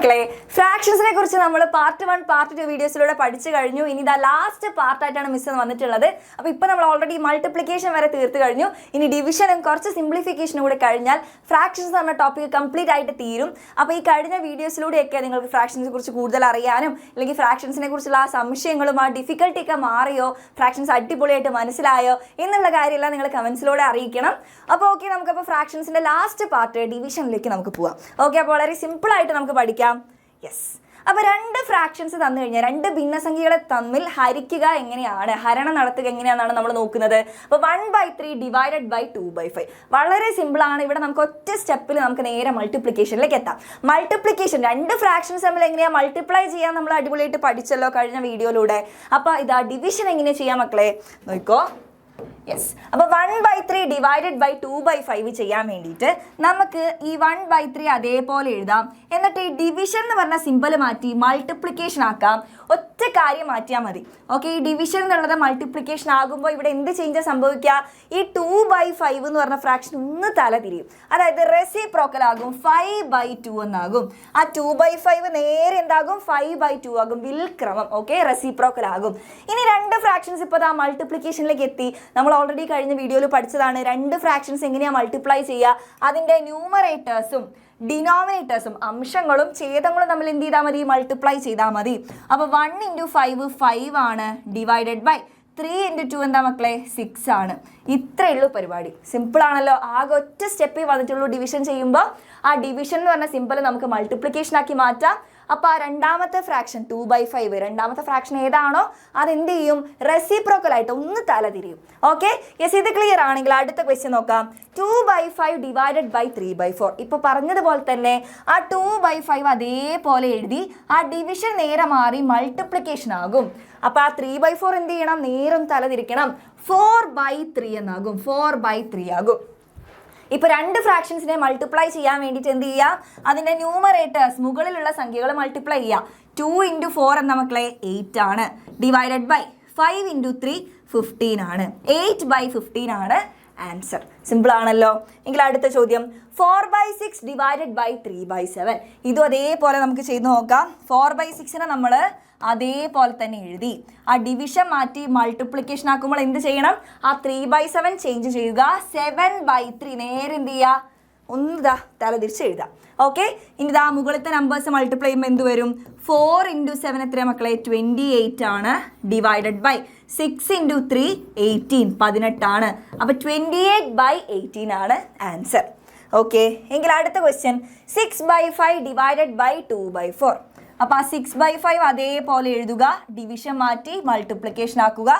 മക്കളെ ഫ്രാക്ഷൻസിനെ കുറിച്ച് നമ്മൾ പാർട്ട് 1 പാർട്ട് 2 വീഡിയോസിലൂടെ പഠിച്ചു കഴിഞ്ഞു. ഇനി ഇതാ ലാസ്റ്റ് പാർട്ടായിട്ടാണ് മിസ് വന്നിട്ടുള്ളത്. അപ്പോൾ ഇപ്പോൾ നമ്മൾ ഓൾറെഡി മൾട്ടിപ്ലിക്കേഷൻ വരെ തീർത്ത് കഴിഞ്ഞു. ഇനി ഡിവിഷനും കുറച്ച് സിംപ്ലിഫിക്കേഷനും കൂടെ കഴിഞ്ഞാൽ ഫ്രാക്ഷൻസ് എന്ന ടോപ്പിക് കംപ്ലീറ്റ് ആയിട്ട് തീരും. അപ്പോൾ ഈ കഴിഞ്ഞ വീഡിയോസിലൂടെയൊക്കെ നിങ്ങൾക്ക് ഫ്രാക്ഷൻസിനെ കുറിച്ച് കൂടുതൽ അറിയാനും അല്ലെങ്കിൽ ഫ്രാക്ഷൻസിനെ കുറിച്ചുള്ള ആ സംശയങ്ങളും ആ ഡിഫിക്കൽട്ടിയൊക്കെ മാറിയോ, ഫ്രാക്ഷൻസ് അടിപൊളിയായിട്ട് മനസ്സിലായോ എന്നുള്ള കാര്യമെല്ലാം നിങ്ങൾ കമൻസിലൂടെ അറിയിക്കണം. അപ്പോൾ ഓക്കെ, നമുക്കപ്പോൾ ഫ്രാക്ഷൻസിൻ്റെ ലാസ്റ്റ് പാർട്ട് ഡിവിഷനിലേക്ക് നമുക്ക് പോവാം. ഓക്കെ, അപ്പോൾ വളരെ സിമ്പിളായിട്ട് നമുക്ക് പഠിക്കാം. യെസ്, അപ്പോൾ രണ്ട് ഫ്രാക്ഷൻസ് തന്നു കഴിഞ്ഞാൽ രണ്ട് ഭിന്നസംഖ്യകളെ തമ്മിൽ ഹരിക്കുക എങ്ങനെയാണ്, ഹരണം നടത്തുക എങ്ങനെയാണെന്നാണ് നമ്മൾ നോക്കുന്നത്. അപ്പോൾ 1/3 ഡിവൈഡഡ് ബൈ 2/5 വളരെ സിമ്പിളാണ്. ഇവിടെ നമുക്ക് ഒറ്റ സ്റ്റെപ്പിൽ നമുക്ക് നേരെ മൾട്ടിപ്ലിക്കേഷനിലേക്ക് എത്താം. മൾട്ടിപ്ലിക്കേഷൻ രണ്ട് ഫ്രാക്ഷൻസ് തമ്മിൽ എങ്ങനെയാണ് മൾട്ടിപ്ലൈ ചെയ്യാൻ നമ്മൾ അടിപൊളിയായിട്ട് പഠിച്ചല്ലോ കഴിഞ്ഞ വീഡിയോയിലൂടെ. അപ്പോൾ ഇതാ ഡിവിഷൻ എങ്ങനെയാണ് ചെയ്യാം മക്കളെ, നോക്കോ. യെസ്, അപ്പോൾ 1/3 ഡിവൈഡഡ് ബൈ 2/5 ചെയ്യാൻ വേണ്ടിയിട്ട് നമുക്ക് ഈ 1/3 അതേപോലെ എഴുതാം. എന്നിട്ട് ഈ ഡിവിഷൻ എന്ന് പറഞ്ഞ സിമ്പിൾ മാറ്റി മൾട്ടിപ്ലിക്കേഷൻ ആക്കാം. ഒറ്റ കാര്യം മാറ്റിയാൽ മതി. ഓക്കെ, ഈ ഡിവിഷൻ എന്നുള്ളത് മൾട്ടിപ്ലിക്കേഷൻ ആകുമ്പോൾ ഇവിടെ എന്ത് ചേഞ്ചാണ് സംഭവിക്കുക, ഈ 2/5 എന്ന് പറഞ്ഞ ഫ്രാക്ഷൻ ഒന്ന് തല തിരിയും. അതായത് റെസിപ്രോക്കൽ ആകും, 5/2 എന്നാകും. ആ 2/5 നേരെ എന്താകും, 5/2 ആകും. വിൽക്രമം ഓക്കെ, റെസിപ്രോക്കൽ ആകും. ഇനി രണ്ട് ഫ്രാക്ഷൻസ് ഇപ്പോൾ ആ മൾട്ടിപ്ലിക്കേഷനിലേക്ക് എത്തി. നമ്മൾ ഓൾറെഡി കഴിഞ്ഞ വീഡിയോയിൽ പഠിച്ചതാണ് രണ്ട് ഫ്രാക്ഷൻസ് എങ്ങനെയാണ് മൾട്ടിപ്ലൈ ചെയ്യുക. അതിൻ്റെ ന്യൂമറേറ്റേഴ്സും ഡിനോമിനേറ്റേഴ്സും അംശങ്ങളും ഛേദങ്ങളും തമ്മിൽ എന്ത് ചെയ്താൽ മതി, മൾട്ടിപ്ലൈ ചെയ്താൽ മതി. അപ്പോൾ 1 × 5 5 ആണ്, ഡിവൈഡഡ് ബൈ 3 × 2 എന്താ മക്കളെ 6 ആണ്. ഇത്രയേ ഉള്ളൂ പരിപാടി. സിമ്പിളാണല്ലോ, ആകെ ഒറ്റ സ്റ്റെപ്പിൽ വന്നിട്ടുള്ളൂ ഡിവിഷൻ ചെയ്യുമ്പോൾ. ആ ഡിവിഷൻ എന്ന് പറഞ്ഞ സിമ്പിൾ നമുക്ക് മൾട്ടിപ്ലിക്കേഷൻ ആക്കി മാറ്റാം. അപ്പോൾ ആ രണ്ടാമത്തെ ഫ്രാക്ഷൻ 2/5 രണ്ടാമത്തെ ഫ്രാക്ഷൻ ഏതാണോ അതെന്ത് ചെയ്യും, റെസിപ്രോക്കലായിട്ട് ഒന്ന് തല തിരിയും. ഓക്കെ, യെസ്, ഇത് ക്ലിയർ ആണെങ്കിൽ അടുത്ത ക്വസ്റ്റ്യൻ നോക്കാം. 2/5 ഡിവൈഡഡ് ബൈ 3/4. ഇപ്പോൾ പറഞ്ഞതുപോലെ തന്നെ ആ 2/5 അതേപോലെ എഴുതി ആ ഡിവിഷൻ നേരെ മാറി മൾട്ടിപ്ലിക്കേഷൻ ആകും. അപ്പോൾ ആ 3/4 എന്ത് ചെയ്യണം, നേരം തല തിരിക്കണം, 4/3 എന്നാകും, 4/3 ആകും. ഇപ്പോൾ രണ്ട് ഫ്രാക്ഷൻസിനെ മൾട്ടിപ്ലൈ ചെയ്യാൻ വേണ്ടിയിട്ട് എന്ത് ചെയ്യുക, അതിൻ്റെ ന്യൂമറേറ്റേഴ്സ് മുകളിലുള്ള സംഖ്യകൾ മൾട്ടിപ്ലൈ ചെയ്യുക. 2 × 4 എന്ന മക്കളെ 8 ആണ്, ഡിവൈഡഡ് ബൈ 5 × 3 15 ആണ്. 8/15 ആണ് ആൻസർ. സിമ്പിൾ ആണല്ലോ. എങ്കിൽ അടുത്ത ചോദ്യം 4/6 ഡിവൈഡഡ് ബൈ 3/7. ഇതും അതേപോലെ നമുക്ക് ചെയ്ത് നോക്കാം. 4/6നെ നമ്മൾ അതേപോലെ തന്നെ എഴുതി ആ ഡിവിഷൻ മാറ്റി മൾട്ടിപ്ലിക്കേഷൻ ആക്കുമ്പോൾ എന്ത് ചെയ്യണം, ആ 3/7 ചേഞ്ച് ചെയ്യുക. 7/3 നേരെ എന്ത് ചെയ്യുക, ഒന്ന് തല തിരിച്ച് എഴുതാം. ഓക്കെ, ഇനി ഇതാ മുകളിലത്തെ നമ്പേഴ്സ് മൾട്ടിപ്ലൈ ചെയ്യുമ്പോൾ എന്ത് വരും, 4 × 7 എത്രയാണ് മക്കളെ 28 ആണ്, ഡിവൈഡഡ് ബൈ 6 × 3 18 18 ആണ്. അപ്പോൾ 28/18 ആണ് ആൻസർ. ഓക്കെ, എങ്കിൽ അടുത്ത ക്വസ്റ്റ്യൻ 6/5 ഡിവൈഡഡ് ബൈ 2/4. അപ്പോൾ ആ 6/5 അതേപോലെ എഴുതുക, ഡിവിഷൻ മാറ്റി മൾട്ടിപ്ലിക്കേഷൻ ആക്കുക.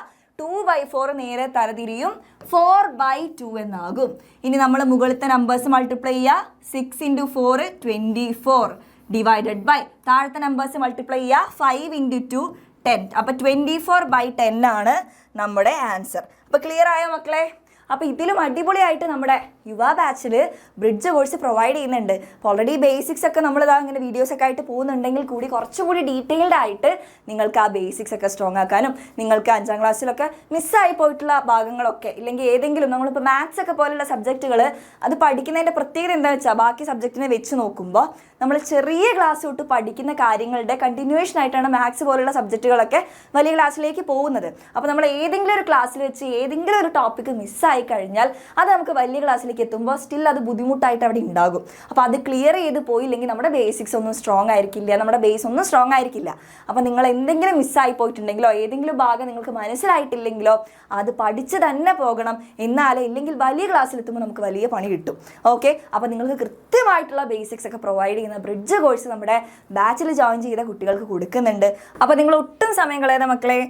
2/4 നേരെ തലതിരിയും, 4/2 എന്നാകും. ഇനി നമ്മൾ മുകളിലത്തെ നമ്പേഴ്സ് മൾട്ടിപ്ലൈ ചെയ്യുക. 6 × 4 24 ഡിവൈഡഡ് ബൈ താഴത്തെ നമ്പേഴ്സ് മൾട്ടിപ്ലൈ ചെയ്യുക. 5 × 2 10. അപ്പോൾ 24/10 ആണ് നമ്മുടെ ആൻസർ. അപ്പോൾ ക്ലിയർ ആയോ മക്കളെ? അപ്പോൾ ഇതിലും അടിപൊളിയായിട്ട് നമ്മുടെ യുവ ബാച്ചിൽ ബ്രിഡ്ജ് കോഴ്സ് പ്രൊവൈഡ് ചെയ്യുന്നുണ്ട്. അപ്പോൾ ഓൾറെഡി ബേസിക്സ് ഒക്കെ നമ്മളിതാ ഇങ്ങനെ വീഡിയോസൊക്കെ ആയിട്ട് പോകുന്നുണ്ടെങ്കിൽ കൂടി കുറച്ചുകൂടി ഡീറ്റെയിൽഡ് ആയിട്ട് നിങ്ങൾക്ക് ആ ബേസിക്സ് ഒക്കെ സ്ട്രോങ് ആക്കാനും നിങ്ങൾക്ക് 5ാം ക്ലാസ്സിലൊക്കെ മിസ്സായി പോയിട്ടുള്ള ഭാഗങ്ങളൊക്കെ ഇല്ലെങ്കിൽ ഏതെങ്കിലും നമ്മളിപ്പോൾ മാത്സ് ഒക്കെ പോലുള്ള സബ്ജക്റ്റുകൾ അത് പഠിക്കുന്നതിൻ്റെ പ്രത്യേകത എന്താണെന്ന് വെച്ചാൽ ബാക്കി സബ്ജക്റ്റിനെ വെച്ച് നോക്കുമ്പോൾ നമ്മൾ ചെറിയ ക്ലാസ് തൊട്ട് പഠിക്കുന്ന കാര്യങ്ങളുടെ കണ്ടിന്യൂവേഷൻ ആയിട്ടാണ് മാത്സ് പോലുള്ള സബ്ജക്റ്റുകളൊക്കെ വലിയ ക്ലാസ്സിലേക്ക് പോകുന്നത്. അപ്പോൾ നമ്മൾ ഏതെങ്കിലും ഒരു ക്ലാസ്സിൽ വെച്ച് ഏതെങ്കിലും ഒരു ടോപ്പിക്ക് മിസ്സായി കഴിഞ്ഞാൽ അത് നമുക്ക് വലിയ ക്ലാസ്സിലേക്ക് എത്തുമ്പോൾ സ്റ്റിൽ അത് ബുദ്ധിമുട്ടായിട്ട് അവിടെ ഉണ്ടാകും. അപ്പോൾ അത് ക്ലിയർ ചെയ്ത് പോയില്ലെങ്കിൽ നമ്മുടെ ബേസിക്സ് ഒന്നും സ്ട്രോങ് ആയിരിക്കില്ല, നമ്മുടെ ബേസ് ഒന്നും സ്ട്രോങ് ആയിരിക്കില്ല. അപ്പോൾ നിങ്ങൾ എന്തെങ്കിലും മിസ്സായി പോയിട്ടുണ്ടെങ്കിലോ ഏതെങ്കിലും ഭാഗം നിങ്ങൾക്ക് മനസ്സിലായിട്ടില്ലെങ്കിലോ അത് പഠിച്ച് തന്നെ പോകണം. എന്നാലേ ഇല്ലെങ്കിൽ വലിയ ക്ലാസ്സിലെത്തുമ്പോൾ നമുക്ക് വലിയ പണി കിട്ടും. ഓക്കെ, അപ്പോൾ നിങ്ങൾക്ക് കൃത്യമായിട്ടുള്ള ബേസിക്സ് ഒക്കെ പ്രൊവൈഡ് ചെയ്യുന്ന ബ്രിഡ്ജ് കോഴ്സ് നമ്മുടെ ബാച്ചിൽ ജോയിൻ ചെയ്ത കുട്ടികൾക്ക് കൊടുക്കുന്നുണ്ട്. അപ്പോൾ നിങ്ങൾ ഒട്ടും സമയം കളയാതെ മക്കളെ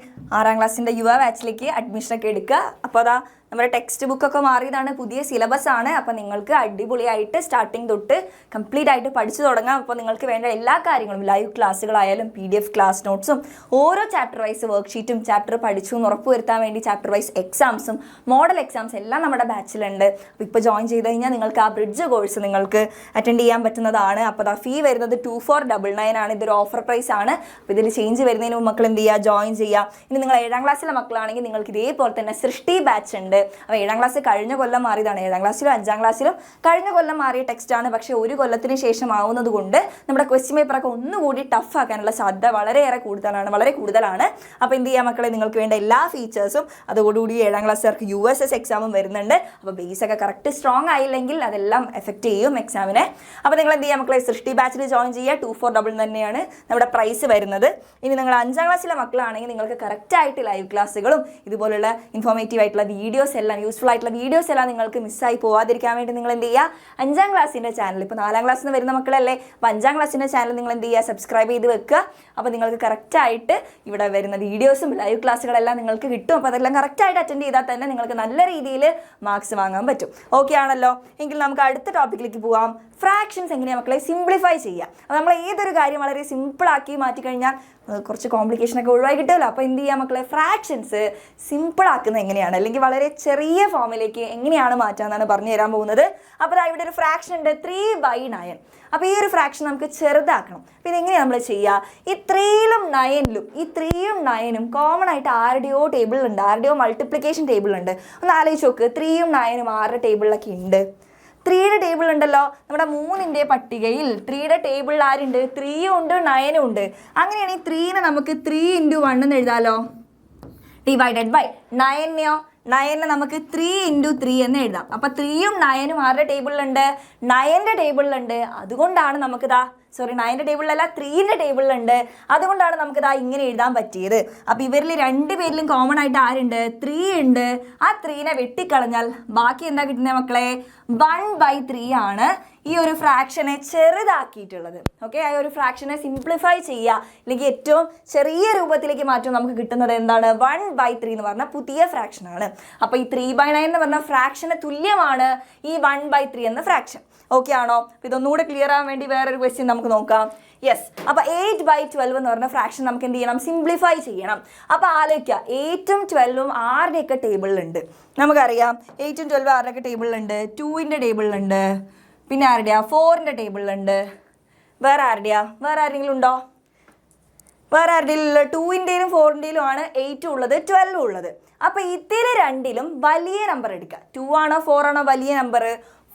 6ാം ക്ലാസ്സിൻ്റെ യുവ ബാച്ചിലേക്ക് അഡ്മിഷനൊക്കെ എടുക്കുക. അപ്പോൾ അതാ നമ്മുടെ ടെക്സ്റ്റ് ബുക്കൊക്കെ മാറിയതാണ്, പുതിയ സിലബസ് ആണ്. അപ്പോൾ നിങ്ങൾക്ക് അടിപൊളിയായിട്ട് സ്റ്റാർട്ടിങ് തൊട്ട് കംപ്ലീറ്റ് ആയിട്ട് പഠിച്ചു തുടങ്ങാം. അപ്പോൾ നിങ്ങൾക്ക് വേണ്ട എല്ലാ കാര്യങ്ങളും ലൈവ് ക്ലാസ്സുകളായാലും PDF ക്ലാസ് നോട്ട്സും ഓരോ ചാപ്റ്റർ വൈസ് വർക്ക്ഷീറ്റും ചാപ്റ്റർ പഠിച്ചു എന്ന് ഉറപ്പുവരുത്താൻ വേണ്ടി ചാപ്റ്റർ വൈസ് എക്സാംസും മോഡൽ എക്സാംസ് എല്ലാം നമ്മുടെ ബാച്ചിലുണ്ട്. അപ്പോൾ ഇപ്പോൾ ജോയിൻ ചെയ്ത് കഴിഞ്ഞാൽ നിങ്ങൾക്ക് ആ ബ്രിഡ്ജ് കോഴ്സ് നിങ്ങൾക്ക് അറ്റൻഡ് ചെയ്യാൻ പറ്റുന്നതാണ്. അപ്പോൾ ആ ഫീ വരുന്നത് 2499 ആണ്. ഇതൊരു ഓഫർ പ്രൈസ് ആണ്. അപ്പോൾ ഇതിൽ ചേഞ്ച് വരുന്നതിന് മക്കൾ എന്ത് ചെയ്യുക, ജോയിൻ ചെയ്യുക. ഇനി നിങ്ങൾ 7ാം ക്ലാസ്സിലെ മക്കളാണെങ്കിൽ നിങ്ങൾക്ക് ഇതേപോലെ തന്നെ സൃഷ്ടി ബാച്ച് ഉണ്ട്. അപ്പോൾ 7ാം ക്ലാസ് കഴിഞ്ഞ കൊല്ലം മാറിയതാണ്. 7ാം ക്ലാസ്സിലും 5ാം ക്ലാസ്സിലും കഴിഞ്ഞ കൊല്ലം മാറിയ ടെക്സ്റ്റാണ്. പക്ഷേ ഒരു കൊല്ലത്തിന് ശേഷം ആവുന്നത് കൊണ്ട് നമ്മുടെ ക്വസ്റ്റ്യൻ പേപ്പറൊക്കെ ഒന്നുകൂടി ടഫ് ആക്കാനുള്ള സാധ്യത വളരെ കൂടുതലാണ്. അപ്പോൾ എന്ത് ചെയ്യാം മക്കളെ, നിങ്ങൾക്ക് വേണ്ട എല്ലാ ഫീച്ചേഴ്സും അതോടുകൂടി 7ാം ക്ലാസ്സുകാർക്ക് USS എക്സാമും വരുന്നുണ്ട്. അപ്പോൾ ബേസൊക്കെ കറക്റ്റ് സ്ട്രോങ് ആയില്ലെങ്കിൽ അതെല്ലാം എഫക്റ്റ് ചെയ്യും എക്സാമിനെ. അപ്പോൾ നിങ്ങൾ എന്ത് ചെയ്യുക മക്കളെ, സൃഷ്ടി ബാച്ചിൽ ജോയിൻ ചെയ്യുക. 2400 തന്നെയാണ് നമ്മുടെ പ്രൈസ് വരുന്നത്. ഇനി നിങ്ങൾ 5ാം ക്ലാസ്സിലെ മക്കളാണെങ്കിൽ നിങ്ങൾക്ക് കറക്റ്റായിട്ട് ലൈവ് ക്ലാസ്സുകളും ഇതുപോലുള്ള ഇൻഫോർമേറ്റീവ് ആയിട്ടുള്ള വീഡിയോസ് എല്ലാം, യൂസ്ഫുൾ ആയിട്ടുള്ള വീഡിയോസ് എല്ലാം നിങ്ങൾക്ക് മിസ്സായി പോവാതിരിക്കാൻ വേണ്ടി നിങ്ങൾ എന്ത് ചെയ്യുക, 5ാം ക്ലാസ്സിൻ്റെ ചാനൽ, ഇപ്പോൾ 4ാം ക്ലാസ്സിൽ നിന്ന് വരുന്ന മക്കളല്ലേ, അപ്പോൾ 5ാം ക്ലാസ്സിൻ്റെ ചാനൽ നിങ്ങൾ എന്ത് ചെയ്യുക, സബ്സ്ക്രൈബ് ചെയ്ത് വെക്കുക. അപ്പോൾ നിങ്ങൾക്ക് കറക്റ്റായിട്ട് ഇവിടെ വരുന്ന വീഡിയോസും ലൈവ് ക്ലാസ്സുകളെല്ലാം നിങ്ങൾക്ക് കിട്ടും. അപ്പോൾ അതെല്ലാം കറക്റ്റായിട്ട് അറ്റൻഡ് ചെയ്താൽ തന്നെ നിങ്ങൾക്ക് നല്ല രീതിയിൽ മാർക്സ് വാങ്ങാൻ പറ്റും. ഓക്കെ ആണല്ലോ? എങ്കിൽ നമുക്ക് അടുത്ത ടോപ്പിക്കിലേക്ക് പോവാം. ഫ്രാക്ഷൻസ് എങ്ങനെയാണ് മക്കളെ സിംപ്ലിഫൈ ചെയ്യുക. അപ്പോൾ നമ്മൾ ഏതൊരു കാര്യം വളരെ സിമ്പിളാക്കി മാറ്റിക്കഴിഞ്ഞാൽ കുറച്ച് കോംപ്ലിക്കേഷനൊക്കെ ഒഴിവായി കിട്ടുമല്ലോ. അപ്പോൾ എന്ത് ചെയ്യുക മക്കളെ, ഫ്രാക്ഷൻസ് സിമ്പിളാക്കുന്നത് എങ്ങനെയാണ്, അല്ലെങ്കിൽ വളരെ ചെറിയ ഫോമിലേക്ക് എങ്ങനെയാണ് മാറ്റാമെന്നാണ് പറഞ്ഞു തരാൻ പോകുന്നത്. അപ്പോൾ ഇവിടെ ഒരു ഫ്രാക്ഷൻ ഉണ്ട് 3/9. അപ്പോൾ ഈ ഒരു ഫ്രാക്ഷൻ നമുക്ക് ചെറുതാക്കണം. അപ്പോൾ ഇതെങ്ങനെയാണ് നമ്മൾ ചെയ്യുക, ഈ 3ലും 9നും കോമൺ ആയിട്ട് ആരുടെയോ ടേബിളിലുണ്ട്, ആരുടെയോ മൾട്ടിപ്ലിക്കേഷൻ ടേബിളുണ്ട്. ഒന്ന് ആലോചിച്ച് നോക്ക്, 3യും 9നും ആരുടെ ടേബിളിലൊക്കെ ഉണ്ട്? 3യുടെ ടേബിൾ ഉണ്ടല്ലോ നമ്മുടെ 3ന്റെ പട്ടികയിൽ. 3യുടെ ടേബിളിൽ ആരുണ്ട്? 3യും ഉണ്ട് 9നും ഉണ്ട്. അങ്ങനെയാണെങ്കിൽ 3നെ നമുക്ക് 3 × 1 എന്ന് എഴുതാമല്ലോ, ഡിവൈഡഡ് ബൈ 9നെയോ 9നെ നമുക്ക് 3 × 3 എന്ന് എഴുതാം. അപ്പോൾ 3യും 9നും ആരുടെ ടേബിളിലുണ്ട്? 9ന്റെ ടേബിളിലുണ്ട്. അതുകൊണ്ടാണ് നമുക്കിതാ 9ന്റെ ടേബിളിലല്ല 3ന്റെ ടേബിളിലുണ്ട്. അതുകൊണ്ടാണ് നമുക്കിതാ ഇങ്ങനെ എഴുതാൻ പറ്റിയത്. അപ്പോൾ ഇവരിൽ 2 പേരിലും കോമൺ ആയിട്ട് ആരുണ്ട്? 3 ഉണ്ട്. ആ 3നെ വെട്ടിക്കളഞ്ഞാൽ ബാക്കി എന്താ കിട്ടുന്നത് മക്കളെ? 1/3 ആണ് ഈ ഒരു ഫ്രാക്ഷനെ ചെറുതാക്കിയിട്ടുള്ളത്. ഓക്കെ, ആ ഒരു ഫ്രാക്ഷനെ സിംപ്ലിഫൈ ചെയ്യുക, അല്ലെങ്കിൽ ഏറ്റവും ചെറിയ രൂപത്തിലേക്ക് മാറ്റും. നമുക്ക് കിട്ടുന്നത് എന്താണ്? 1/3 എന്ന് പറഞ്ഞാൽ പുതിയ ഫ്രാക്ഷനാണ്. അപ്പോൾ ഈ 3/9 എന്ന് പറഞ്ഞ ഫ്രാക്ഷന് തുല്യമാണ് ഈ 1/3 എന്ന ഫ്രാക്ഷൻ. ഓക്കെ ആണോ? അപ്പോൾ ഇതൊന്നുകൂടെ ക്ലിയർ ആവാൻ വേണ്ടി വേറൊരു ക്വസ്റ്റ്യൻ നമുക്ക് നോക്കാം. യെസ്, അപ്പോൾ 8/12 എന്ന് പറഞ്ഞ ഫ്രാക്ഷൻ നമുക്ക് എന്ത് ചെയ്യണം? സിംപ്ലിഫൈ ചെയ്യണം. അപ്പോൾ ആലോചിക്കുക, 8ഉം 12ഉം ആരുടെയൊക്കെ ടേബിളിലുണ്ട്? നമുക്കറിയാം 8ഉം 12ഉം ആരുടെയൊക്കെ ടേബിളിലുണ്ട്? 2ന്റെ ടേബിളിലുണ്ട്. പിന്നെ ആരുടെയാ? 4ന്റെ ടേബിളിലുണ്ട്. വേറെ ആരെങ്കിലും ഉണ്ടോ? വേറെ ആരുടെയും 2ന്റെയിലും 4ന്റെയിലും ആണ് 8 ഉള്ളത്, 12 ഉള്ളത്. അപ്പോൾ ഇതിൽ രണ്ടിലും വലിയ നമ്പർ എടുക്കുക. 2 ആണോ 4 ആണോ വലിയ നമ്പർ?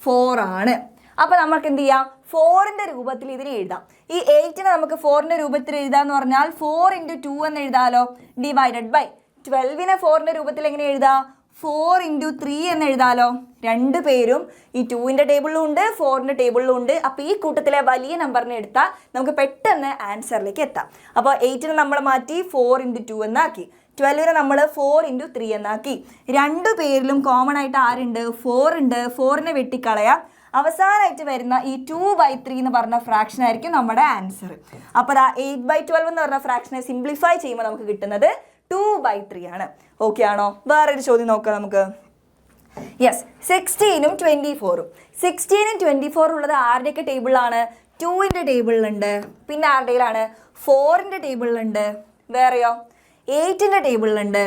4 ആണ്. അപ്പോൾ നമുക്ക് എന്ത് ചെയ്യാം? 4ന്റെ രൂപത്തിൽ ഇതിനെ എഴുതാം. ഈ 8നെ നമുക്ക് 4ന്റെ രൂപത്തിൽ എഴുതാന്ന് പറഞ്ഞാൽ 4 × 2 എന്ന് എഴുതാമല്ലോ, ഡിവൈഡഡ് ബൈ 12നെ 4ന്റെ രൂപത്തിൽ എങ്ങനെ എഴുതാം? 4 × 3 എന്ന് എഴുതാമല്ലോ. 2 പേരും ഈ 2ന്റെ ടേബിളിലും ഉണ്ട് 4ന്റെ ടേബിളിലും ഉണ്ട്. അപ്പോൾ ഈ കൂട്ടത്തിലെ വലിയ നമ്പറിനെ എടുത്താൽ നമുക്ക് പെട്ടെന്ന് ആൻസറിലേക്ക് എത്താം. അപ്പോൾ 8നെ നമ്മൾ മാറ്റി 4 × 2 എന്നാക്കി. 12നെ നമ്മൾ 4 × 3 എന്നാക്കി. 2 പേരിലും കോമൺ ആയിട്ട് ആരുണ്ട്? 4 ഉണ്ട്. 4നെ വെട്ടിക്കളയാം. അവസാനമായിട്ട് വരുന്ന ഈ 2/3 എന്ന് പറഞ്ഞ ഫ്രാക്ഷൻ ആയിരിക്കും നമ്മുടെ ആൻസർ. അപ്പോൾ 8/12 എന്ന് പറഞ്ഞ ഫ്രാക്ഷനെ സിംപ്ലിഫൈ ചെയ്യുമ്പോൾ നമുക്ക് കിട്ടുന്നത് 2/3 ആണ്. ഓക്കെ ആണോ? വേറൊരു ചോദ്യം നോക്കാം നമുക്ക്. യെസ്, 16ഉം 24ഉം. 16ഉം 24 ഉള്ളത് ആരുടെയൊക്കെ ടേബിളിലാണ്? 2ന്റെ ടേബിളിലുണ്ട്. പിന്നെ ആരുടെയിലാണ്? 4ന്റെ ടേബിളിലുണ്ട്. വേറെയോ? 8ന്റെ ടേബിളിലുണ്ട്.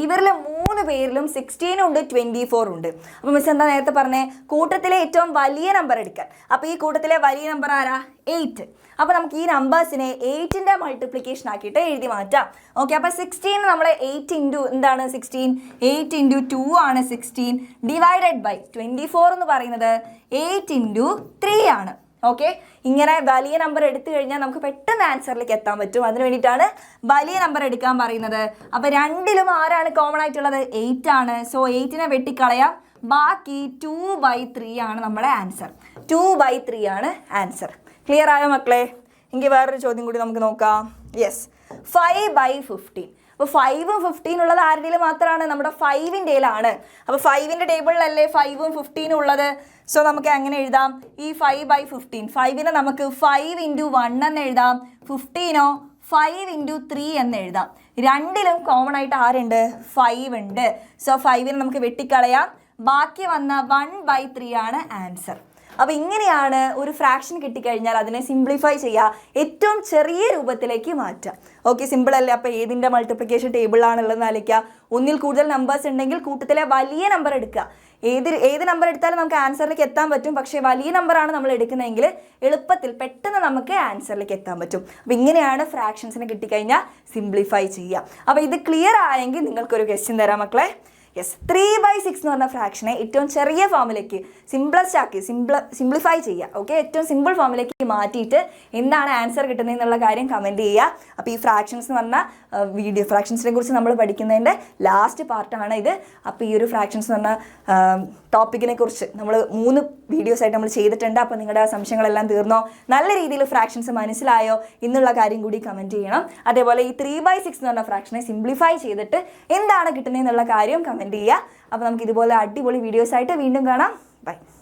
ഇവരിൽ 3 പേരിലും 16 ഉണ്ട് 24 ഉണ്ട്. അപ്പോൾ മിസ് എന്താ നേരത്തെ പറഞ്ഞേ? കൂട്ടത്തിലെ ഏറ്റവും വലിയ നമ്പർ എടുക്കാൻ. അപ്പോൾ ഈ കൂട്ടത്തിലെ വലിയ നമ്പർ ആരാ? 8. അപ്പോൾ നമുക്ക് ഈ നമ്പേഴ്സിനെ 8ന്റെ മൾട്ടിപ്ലിക്കേഷൻ ആക്കിയിട്ട് എഴുതി മാറ്റാം. ഓക്കെ, അപ്പോൾ 16 നമ്മൾ 8 × എന്താണ് 16? 8 × 2 ആണ് 16, ഡിവൈഡഡ് ബൈ 24 എന്ന് പറയുന്നത് 8 × 3 ആണ്. ഓക്കെ, ഇങ്ങനെ വലിയ നമ്പർ എടുത്തു കഴിഞ്ഞാൽ നമുക്ക് പെട്ടെന്ന് ആൻസറിലേക്ക് എത്താൻ പറ്റും. അതിന് വേണ്ടിയിട്ടാണ് വലിയ നമ്പർ എടുക്കാൻ പറയുന്നത്. അപ്പോൾ രണ്ടിലും ആരാണ് കോമൺ ആയിട്ടുള്ളത്? 8 ആണ്. സോ 8നെ വെട്ടിക്കളയാം. ബാക്കി 2/3 ആണ് നമ്മുടെ ആൻസർ. 2/3 ആണ് ആൻസർ. ക്ലിയർ ആയോ മക്കളെ? എങ്കിൽ വേറൊരു ചോദ്യം കൂടി നമുക്ക് നോക്കാം. യെസ്, 5/15. അപ്പോൾ 5ഉം 15 ഉള്ളത് ആരുടെയിൽ മാത്രമാണ്? നമ്മുടെ 5ൻ്റെയിലാണ്. അപ്പോൾ 5ന്റെ ടേബിളിലല്ലേ 5ഉം 15ഉം ഉള്ളത്. സോ നമുക്ക് എങ്ങനെ എഴുതാം? ഈ 5/15, 5നെ നമുക്ക് 5 × 1 എന്ന് എഴുതാം. 15നോ 5 × 3 എന്ന് എഴുതാം. രണ്ടിലും കോമൺ ആയിട്ട് ആരുണ്ട്? 5 ഉണ്ട്. സോ 5നെ നമുക്ക് വെട്ടിക്കളയാം. ബാക്കി വന്ന 1/3 ആണ് ആൻസർ. അപ്പോൾ ഇങ്ങനെയാണ് ഒരു ഫ്രാക്ഷൻ കിട്ടിക്കഴിഞ്ഞാൽ അതിനെ സിംപ്ലിഫൈ ചെയ്യുക, ഏറ്റവും ചെറിയ രൂപത്തിലേക്ക് മാറ്റുക. ഓക്കെ, സിമ്പിൾ അല്ലേ? അപ്പോൾ ഏതിൻ്റെ മൾട്ടിപ്ലിക്കേഷൻ ടേബിളാണുള്ളതെന്ന് ആലോചിക്കുക. ഒന്നിൽ കൂടുതൽ നമ്പേഴ്സ് ഉണ്ടെങ്കിൽ കൂട്ടത്തിലെ വലിയ നമ്പർ എടുക്കുക. ഏത് നമ്പർ എടുത്താലും നമുക്ക് ആൻസറിലേക്ക് എത്താൻ പറ്റും. പക്ഷേ വലിയ നമ്പറാണ് നമ്മൾ എടുക്കുന്നതെങ്കിൽ എളുപ്പത്തിൽ പെട്ടെന്ന് നമുക്ക് ആൻസറിലേക്ക് എത്താൻ പറ്റും. അപ്പോൾ ഇങ്ങനെയാണ് ഫ്രാക്ഷൻസിനെ കിട്ടിക്കഴിഞ്ഞാൽ സിംപ്ലിഫൈ ചെയ്യുക. അപ്പോൾ ഇത് ക്ലിയർ ആയെങ്കിൽ നിങ്ങൾക്കൊരു ക്വസ്റ്റ്യൻ തരാം മക്കളെ. യെസ്, 3/6 എന്ന് പറഞ്ഞ ഫ്രാക്ഷനെ ഏറ്റവും ചെറിയ ഫോമിലേക്ക് സിംപ്ലസ്റ്റ് ആക്കി സിംപ്ലിഫൈ ചെയ്യുക. ഓക്കെ, ഏറ്റവും സിമ്പിൾ ഫോമിലേക്ക് മാറ്റിയിട്ട് എന്താണ് ആൻസർ കിട്ടുന്നതെന്നുള്ള കാര്യം കമൻറ്റ് ചെയ്യുക. അപ്പോൾ ഈ ഫ്രാക്ഷൻസ് എന്ന് പറഞ്ഞ ഫ്രാക്ഷൻസിനെ കുറിച്ച് നമ്മൾ പഠിക്കുന്നതിൻ്റെ ലാസ്റ്റ് പാർട്ടാണ് ഇത്. അപ്പോൾ ഈ ഒരു ഫ്രാക്ഷൻസ് എന്ന് പറഞ്ഞ ടോപ്പിക്കിനെ കുറിച്ച് നമ്മൾ 3 വീഡിയോസായിട്ട് നമ്മൾ ചെയ്തിട്ടുണ്ട്. അപ്പോൾ നിങ്ങളുടെ സംശയങ്ങളെല്ലാം തീർന്നോ, നല്ല രീതിയിൽ ഫ്രാക്ഷൻസ് മനസ്സിലായോ എന്നുള്ള കാര്യം കൂടി കമൻറ്റ് ചെയ്യണം. അതേപോലെ ഈ 3/6 എന്ന് പറഞ്ഞ ഫ്രാക്ഷനെ സിംപ്ലിഫൈ ചെയ്തിട്ട് എന്താണ് കിട്ടുന്നതെന്നുള്ള കാര്യം കമൻറ്റ് ചെയ്യുക. അപ്പോൾ നമുക്ക് ഇതുപോലെ അടിപൊളി വീഡിയോസായിട്ട് വീണ്ടും കാണാം. ബൈ.